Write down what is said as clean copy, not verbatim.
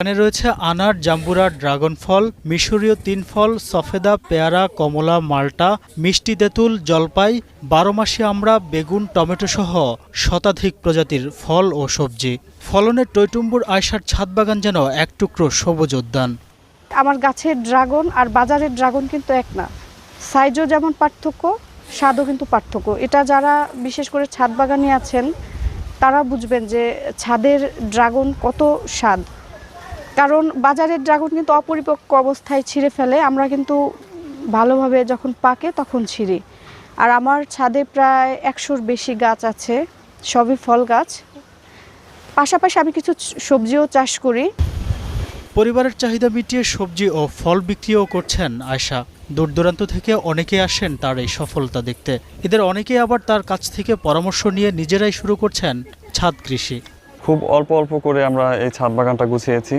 এখানে রয়েছে আনার, জাম্বুরা, ড্রাগন ফল, মিশরীয় 3 ফল, সফেদা, পেয়ারা, কমলা, মাল্টা, মিষ্টি তেঁতুল, জলপাই, 12 মাসি আমড়া, বেগুন, টমেটো সহ শতাধিক প্রজাতির ফল ও সবজি। ফলনের টইটুম্বুর আয়শার ছাদ বাগান যেন এক টুকরো সবুজ উদ্যান। আমার গাছের ড্রাগন আর বাজারের ড্রাগন কিন্তু এক না, সাইজও যেমন পার্থক্য, স্বাদও কিন্তু পার্থক্য। এটা যারা বিশেষ করে ছাদ বাগানে আছেন তারা বুঝবেন যে ছাদের ড্রাগন কত স্বাদ। কারণ বাজারের ড্রাগন কিন্তু অপরিপক্ক অবস্থায় ছিঁড়ে ফেলে, আমরা কিন্তু ভালোভাবে যখন পাকে তখন ছিঁড়ি। আর আমার ছাদে প্রায় 100-র বেশি গাছ আছে, সবই ফল গাছ। পাশাপাশি আমি কিছু সবজিও চাষ করি। পরিবারের চাহিদা মিটিয়ে সবজি ও ফল বিক্রিও করছেন আয়শা। দূর দূরান্ত থেকে অনেকে আসেন তার এই সফলতা দেখতে। এদের অনেকেই আবার তার কাছ থেকে পরামর্শ নিয়ে নিজেরাই শুরু করছেন ছাদ কৃষি। খুব অল্প অল্প করে আমরা এই ছাদ বাগানটা গুছিয়েছি।